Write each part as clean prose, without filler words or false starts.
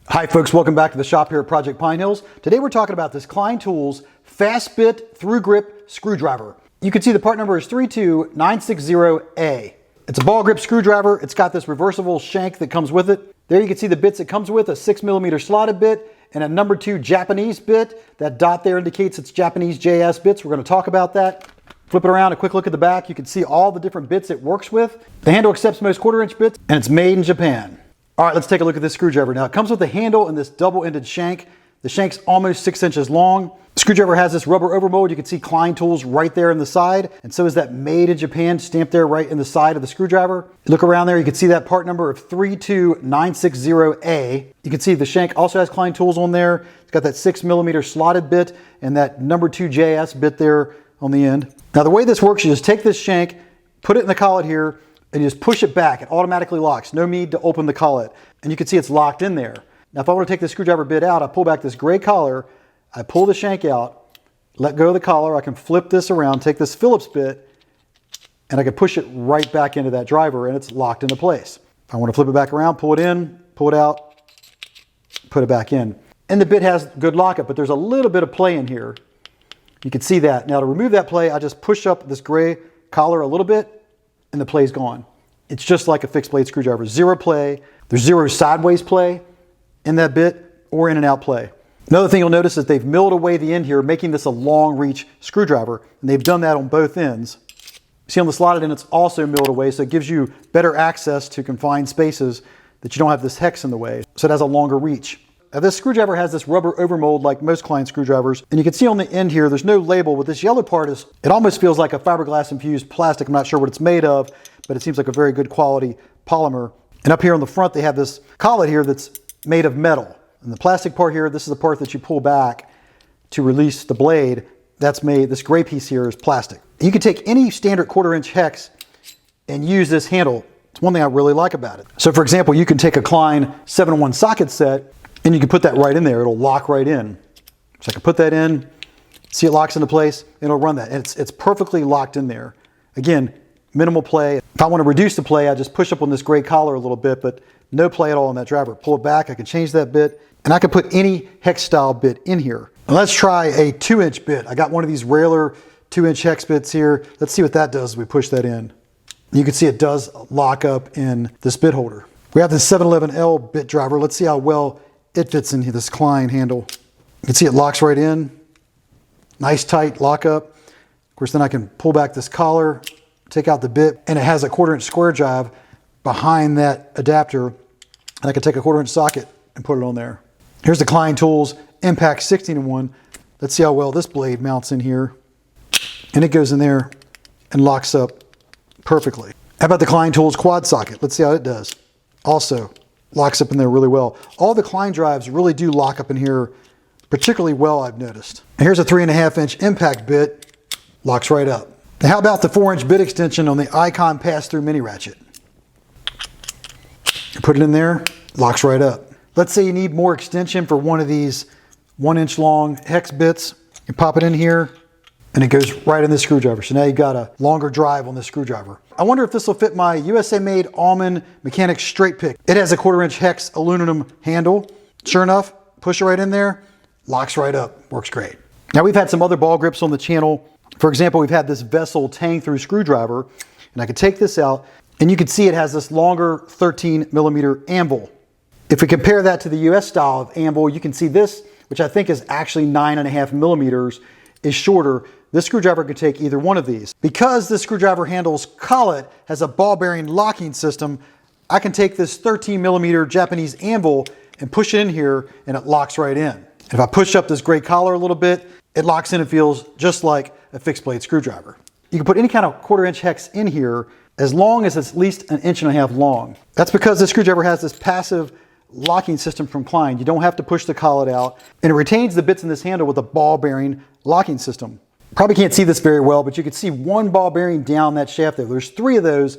Hi folks, welcome back to the shop here at Project Pine Hills. Today we're talking about this Klein Tools Fastbit Tru-Grip screwdriver. You can see the part number is 32960A. It's a ball grip screwdriver. It's got this reversible shank that comes with it. There you can see the bits it comes with, a 6mm slotted bit and a number 2 Japanese bit. That dot there indicates it's Japanese JS bits. We're going to talk about that. Flip it around, a quick look at the back. You can see all the different bits it works with. The handle accepts most 1/4" bits and it's made in Japan. All right, let's take a look at this screwdriver. Now it comes with a handle and this double-ended shank. The shank's almost 6 inches long. The screwdriver has this rubber overmold. You can see Klein Tools right there in the side. And so is that made in Japan stamped there right in the side of the screwdriver. Look around there, you can see that part number of 32960A. You can see the shank also has Klein Tools on there. It's got that 6mm slotted bit and that number 2 JS bit there on the end. Now the way this works, you just take this shank, put it in the collet here, and you just push it back. It automatically locks. No need to open the collet. And you can see it's locked in there. Now if I want to take the screwdriver bit out, I pull back this gray collar, I pull the shank out, let go of the collar, I can flip this around, take this Phillips bit, and I can push it right back into that driver and it's locked into place. If I want to flip it back around, pull it in, pull it out, put it back in. And the bit has good lockup, but there's a little bit of play in here. You can see that. Now to remove that play, I just push up this gray collar a little bit and the play's gone. It's just like a fixed blade screwdriver. Zero play. There's zero sideways play in that bit or in and out play. Another thing you'll notice is they've milled away the end here, making this a long reach screwdriver. And they've done that on both ends. See on the slotted end, it's also milled away, so it gives you better access to confined spaces that you don't have this hex in the way. So it has a longer reach. Now this screwdriver has this rubber overmold like most Klein screwdrivers, and you can see on the end here, there's no label, but this yellow part is, it almost feels like a fiberglass infused plastic. I'm not sure what it's made of, but it seems like a very good quality polymer. And up here on the front, they have this collet here that's made of metal. And the plastic part here, this is the part that you pull back to release the blade. That's made, this gray piece here is plastic. You can take any standard 1/4" hex and use this handle. It's one thing I really like about it. So for example, you can take a Klein 7-in-1 socket set and you can put that right in there. It'll lock right in. So I can put that in, see it locks into place, and it'll run that. And it's perfectly locked in there. Again, minimal play. If I want to reduce the play, I just push up on this gray collar a little bit, but no play at all on that driver. Pull it back, I can change that bit, and I can put any hex style bit in here. Now let's try a 2-inch bit. I got one of these railer 2-inch hex bits here. Let's see what that does as we push that in. You can see it does lock up in this bit holder. We have this 711L bit driver. Let's see how well it fits in this Klein handle. You can see it locks right in. Nice tight lockup. Of course, then I can pull back this collar, take out the bit, and it has a 1/4" square drive behind that adapter. And I can take a 1/4" socket and put it on there. Here's the Klein Tools Impact 16-in-1. Let's see how well this blade mounts in here. And it goes in there and locks up perfectly. How about the Klein Tools Quad socket? Let's see how it does. Also locks up in there really well. All the Klein drives really do lock up in here particularly well, I've noticed. And here's a 3.5" impact bit, locks right up. Now how about the 4-inch bit extension on the Icon pass-through mini ratchet? You put it in there, locks right up. Let's say you need more extension for one of these 1-inch long hex bits. You pop it in here and it goes right in the screwdriver. So now you've got a longer drive on this screwdriver. I wonder if this will fit my USA made Almond Mechanics straight pick. It has a 1/4" hex aluminum handle. Sure enough, push it right in there, locks right up, works great. Now we've had some other ball grips on the channel. For example, we've had this Vessel tang through screwdriver, and I could take this out and you can see it has this longer 13mm anvil. If we compare that to the US style of anvil, you can see this, which I think is actually 9.5mm, is shorter. This screwdriver could take either one of these. Because this screwdriver handle's collet has a ball bearing locking system, I can take this 13mm Japanese anvil and push it in here and it locks right in. If I push up this gray collar a little bit, it locks in and feels just like a fixed blade screwdriver. You can put any kind of 1/4" hex in here as long as it's at least 1.5 inches long. That's because this screwdriver has this passive locking system from Klein. You don't have to push the collet out, and it retains the bits in this handle with a ball bearing locking system. Probably can't see this very well, but you can see one ball bearing down that shaft there. There's 3 of those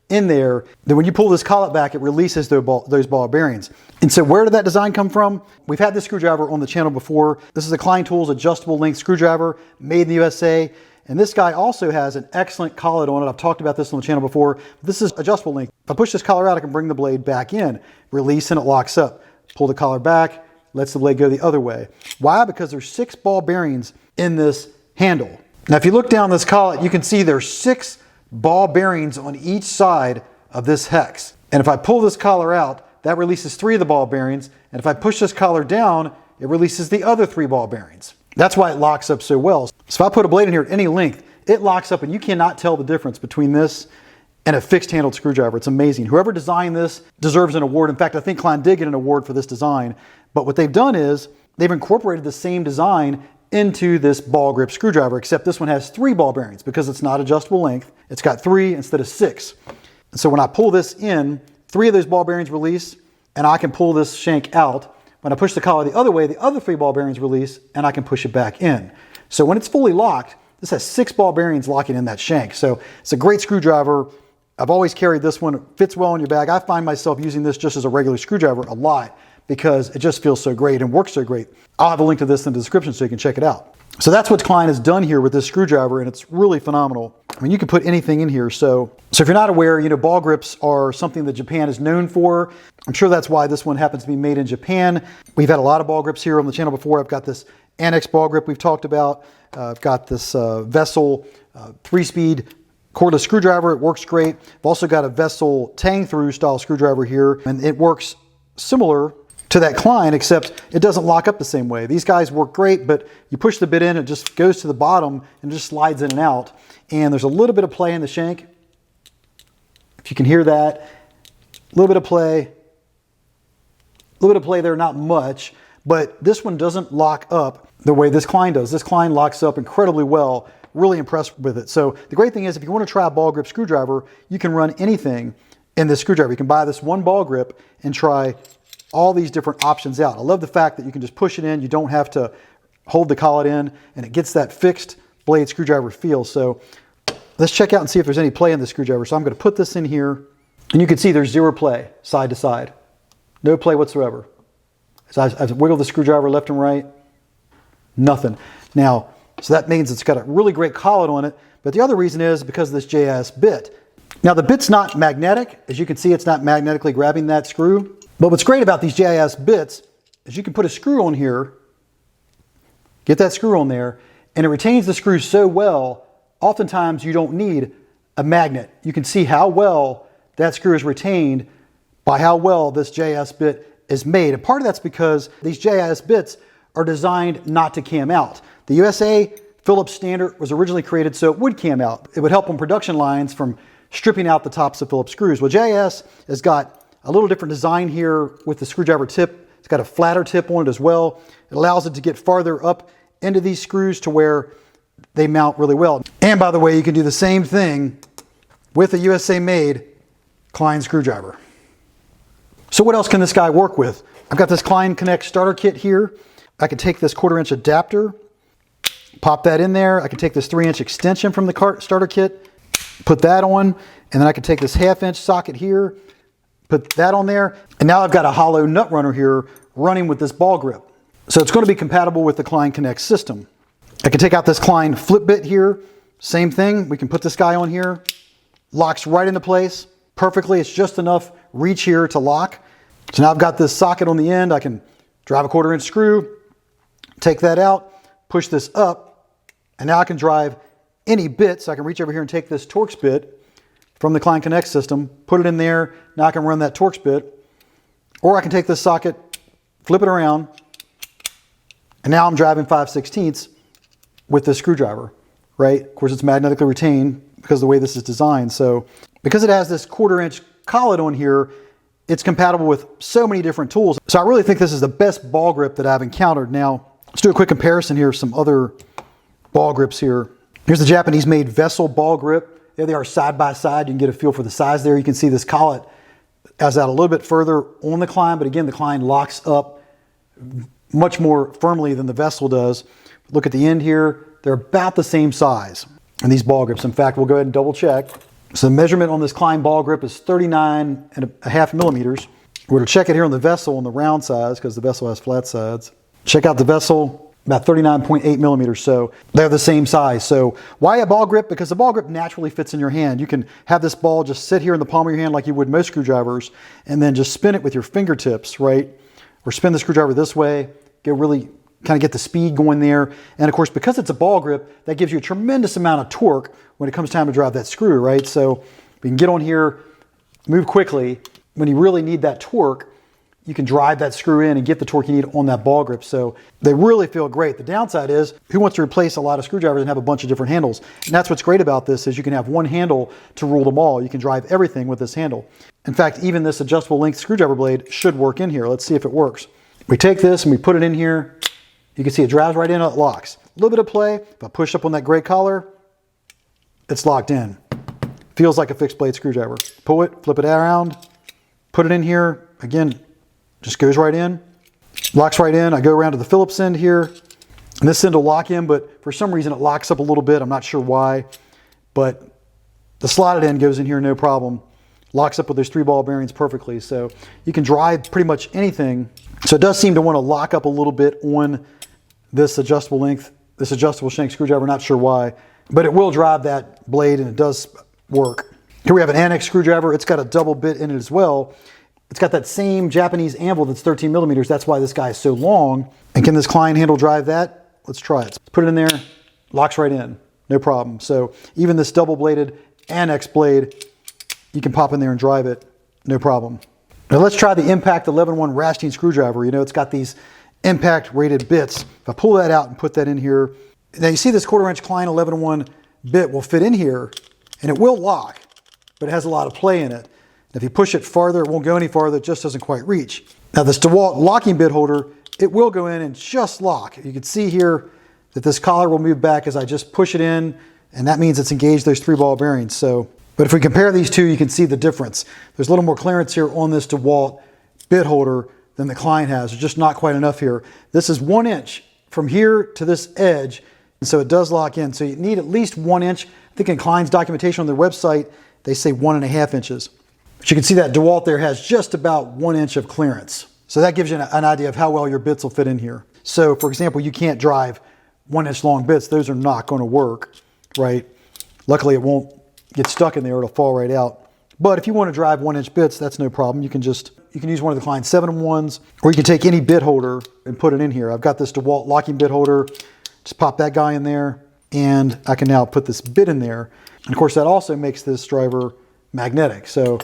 in there. Then when you pull this collet back, it releases those ball bearings. And so where did that design come from? We've had this screwdriver on the channel before. This is a Klein Tools adjustable length screwdriver made in the USA. And this guy also has an excellent collet on it. I've talked about this on the channel before. This is adjustable length. If I push this collar out, I can bring the blade back in, release, and it locks up. pull the collar back, lets the blade go the other way. Why? Because there's 6 ball bearings in this handle. Now, if you look down this collet, you can see there's 6 ball bearings on each side of this hex. And if I pull this collar out, that releases 3 of the ball bearings. And if I push this collar down, it releases the other 3 ball bearings. That's why it locks up so well. So if I put a blade in here at any length, it locks up and you cannot tell the difference between this and a fixed handled screwdriver. It's amazing. Whoever designed this deserves an award. In fact, I think Klein did get an award for this design. But what they've done is they've incorporated the same design into this ball grip screwdriver, except this one has 3 ball bearings because it's not adjustable length. It's got 3 instead of 6. And so when I pull this in, 3 of those ball bearings release and I can pull this shank out. When I push the collar the other way, the other 3 ball bearings release and I can push it back in. So when it's fully locked, this has 6 ball bearings locking in that shank. So it's a great screwdriver. I've always carried this one. It fits well in your bag. I find myself using this just as a regular screwdriver a lot because it just feels so great and works so great. I'll have a link to this in the description so you can check it out. So that's what Klein has done here with this screwdriver, and it's really phenomenal. I mean, you can put anything in here. So if you're not aware, you know, ball grips are something that Japan is known for. I'm sure that's why this one happens to be made in Japan. We've had a lot of ball grips here on the channel before. I've got this Annex ball grip we've talked about. I've got this Vessel 3-speed cordless screwdriver. It works great. I've also got a Vessel tang-through style screwdriver here, and it works similar to that Klein, except it doesn't lock up the same way. These guys work great, but you push the bit in, it just goes to the bottom and just slides in and out. And there's a little bit of play in the shank. If you can hear that, a little bit of play there, not much, but this one doesn't lock up the way this Klein does. This Klein locks up incredibly well. Really impressed with it. So the great thing is if you want to try a ball grip screwdriver, you can run anything in this screwdriver. You can buy this one ball grip and try all these different options out. I love the fact that you can just push it in. You don't have to hold the collet in, and it gets that fixed blade screwdriver feel. So let's check out and see if there's any play in the screwdriver. So I'm going to put this in here, and you can see there's 0 play side to side. No play whatsoever. So I wiggle the screwdriver left and right. Nothing. Now, so that means it's got a really great collet on it. But the other reason is because of this JIS bit. Now the bit's not magnetic. As you can see, it's not magnetically grabbing that screw. But what's great about these JIS bits is you can put a screw on here, get that screw on there, and it retains the screw so well, oftentimes you don't need a magnet. You can see how well that screw is retained by how well this JIS bit is made. And part of that's because these JIS bits are designed not to cam out. The USA Phillips standard was originally created so it would cam out. It would help on production lines from stripping out the tops of Phillips screws. Well, JIS has got a little different design here with the screwdriver tip. It's got a flatter tip on it as well. It allows it to get farther up into these screws to where they mount really well. And by the way, you can do the same thing with a USA made Klein screwdriver. So what else can this guy work with? I've got this Klein Connect starter kit here. I can take this 1/4-inch adapter, pop that in there. I can take this 3-inch extension from the starter kit, put that on, and then I can take this 1/2-inch socket here, put that on there, and now I've got a hollow nut runner here running with this ball grip. So it's going to be compatible with the Klein Connect system. I can take out this Klein flip bit here, same thing. We can put this guy on here, locks right into place perfectly. It's just enough reach here to lock. So now I've got this socket on the end. I can drive a 1/4-inch screw, take that out, push this up, and now I can drive any bit. So I can reach over here and take this Torx bit from the Klein Connect system, put it in there. Now I can run that Torx bit. Or I can take this socket, flip it around, and now I'm driving 5/16 with this screwdriver, right? Of course, it's magnetically retained because of the way this is designed. So because it has this 1/4-inch collet on here, it's compatible with so many different tools. So I really think this is the best ball grip that I've encountered. Now, let's do a quick comparison here of some other ball grips here. Here's the Japanese-made Vessel ball grip. There they are side by side. You can get a feel for the size there. You can see this collet has out a little bit further on the Klein, but again, the Klein locks up much more firmly than the Vessel does. Look at the end here. They're about the same size in these ball grips. In fact, we'll go ahead and double check. So the measurement on this Klein ball grip is 39.5 millimeters. We're going to check it here on the Vessel on the round size because the Vessel has flat sides. Check out the Vessel. About 39.8 millimeters, so they're the same size. So why a ball grip? Because the ball grip naturally fits in your hand. You can have this ball just sit here in the palm of your hand like you would most screwdrivers, and then just spin it with your fingertips, right? or spin the screwdriver this way, really kind of get the speed going there. And of course, because it's a ball grip, that gives you a tremendous amount of torque when it comes time to drive that screw, right? So we can get on here, move quickly. When you really need that torque, you can drive that screw in and get the torque you need on that ball grip. So they really feel great. The downside is, who wants to replace a lot of screwdrivers and have a bunch of different handles? And that's what's great about this, is you can have one handle to rule them all. You can drive everything with this handle. In fact, even this adjustable length screwdriver blade should work in here. Let's see if it works. We take this and we put it in here. You can see it drives right in and it locks. A little bit of play. If I push up on that gray collar, it's locked in. Feels like a fixed blade screwdriver. Pull it, flip it around, put it in here. Again, just goes right in, locks right in. I go around to the Phillips end here, and this end will lock in, but for some reason it locks up a little bit. I'm not sure why, but the slotted end goes in here no problem. Locks up with those 3 ball bearings perfectly. So you can drive pretty much anything. So it does seem to want to lock up a little bit on this adjustable length, this adjustable shank screwdriver. Not sure why, but it will drive that blade and it does work. Here we have an annex screwdriver. It's got a double bit in it as well. It's got that same Japanese anvil that's 13 millimeters. That's why this guy is so long. And can this Klein handle drive that? Let's try it. Put it in there, locks right in, no problem. So even this double bladed annex blade, you can pop in there and drive it, no problem. Now let's try the Impact 11-1 ratcheting screwdriver. You know, it's got these impact rated bits. If I pull that out and put that in here, now you see this 1/4 inch Klein 11-1 bit will fit in here and it will lock, but it has a lot of play in it. If you push it farther, it won't go any farther, it just doesn't quite reach. Now this DeWalt locking bit holder, it will go in and just lock. You can see here that this collar will move back as I just push it in, and that means it's engaged those 3 ball bearings. So, but if we compare these two, you can see the difference. There's a little more clearance here on this DeWalt bit holder than the Klein has. There's just not quite enough here. This is 1 inch from here to this edge, and so it does lock in. So you need at least 1 inch. I think in Klein's documentation on their website, they say 1.5 inches. But you can see that DeWalt there has just about 1 inch of clearance. So that gives you an idea of how well your bits will fit in here. So for example, you can't drive 1 inch long bits. Those are not going to work, right? Luckily it won't get stuck in there. It'll fall right out. But if you want to drive 1 inch bits, that's no problem. You can use one of the Klein 7-in-1s, or you can take any bit holder and put it in here. I've got this DeWalt locking bit holder. Just pop that guy in there, and I can now put this bit in there. And of course, that also makes this driver magnetic. So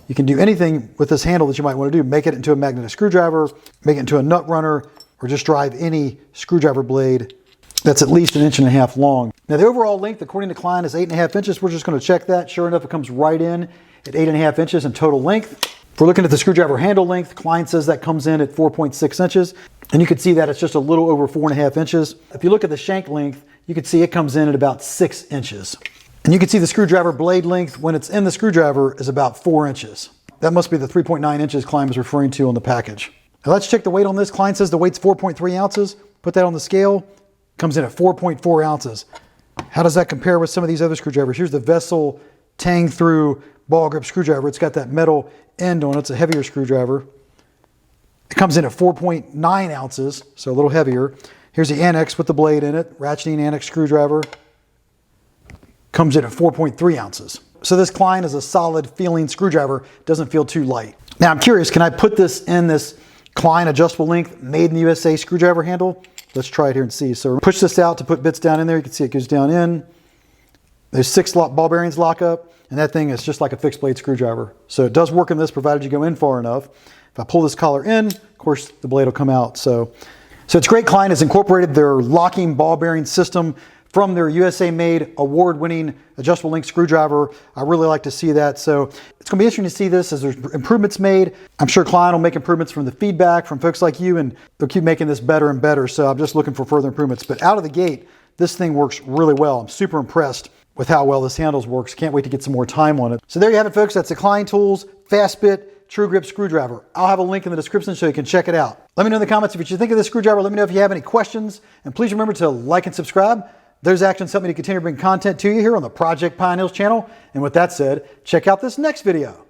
you can do anything with this handle that you might want to do. Make it into a magnetic screwdriver, make it into a nut runner, or just drive any screwdriver blade that's at least 1.5 inches long. Now the overall length, according to Klein, is 8.5 inches. We're just going to check that. Sure enough, it comes right in at 8.5 inches in total length. If we're looking at the screwdriver handle length, Klein says that comes in at 4.6 inches. And you can see that it's just a little over 4.5 inches. If you look at the shank length, you can see it comes in at about 6 inches. And you can see the screwdriver blade length when it's in the screwdriver is about 4 inches. That must be the 3.9 inches Klein was referring to on the package. Now let's check the weight on this. Klein says the weight's 4.3 ounces. Put that on the scale, comes in at 4.4 ounces. How does that compare with some of these other screwdrivers? Here's the Vessel Tang Through ball grip screwdriver. It's got that metal end on it. It's a heavier screwdriver. It comes in at 4.9 ounces, so a little heavier. Here's the annex with the blade in it, ratcheting annex screwdriver. Comes in at 4.3 ounces. So this Klein is a solid feeling screwdriver, doesn't feel too light. Now I'm curious, can I put this in this Klein adjustable length made in the USA screwdriver handle? Let's try it here and see. So push this out to put bits down in there. You can see it goes down in. There's 6 ball bearings lock up, and that thing is just like a fixed blade screwdriver. So it does work in this provided you go in far enough. If I pull this collar in, of course the blade will come out. So it's great. Klein has incorporated their locking ball bearing system from their USA-made, award-winning adjustable length screwdriver. I really like to see that. So it's going to be interesting to see this as there's improvements made. I'm sure Klein will make improvements from the feedback from folks like you, and they'll keep making this better and better. So I'm just looking for further improvements. But out of the gate, this thing works really well. I'm super impressed with how well this handle works. Can't wait to get some more time on it. So there you have it, folks. That's the Klein Tools Fastbit Tru-Grip screwdriver. I'll have a link in the description so you can check it out. Let me know in the comments what you think of this screwdriver. Let me know if you have any questions. And please remember to like and subscribe. Those actions help me to continue to bring content to you here on the Project Pine Hills channel. And with that said, check out this next video.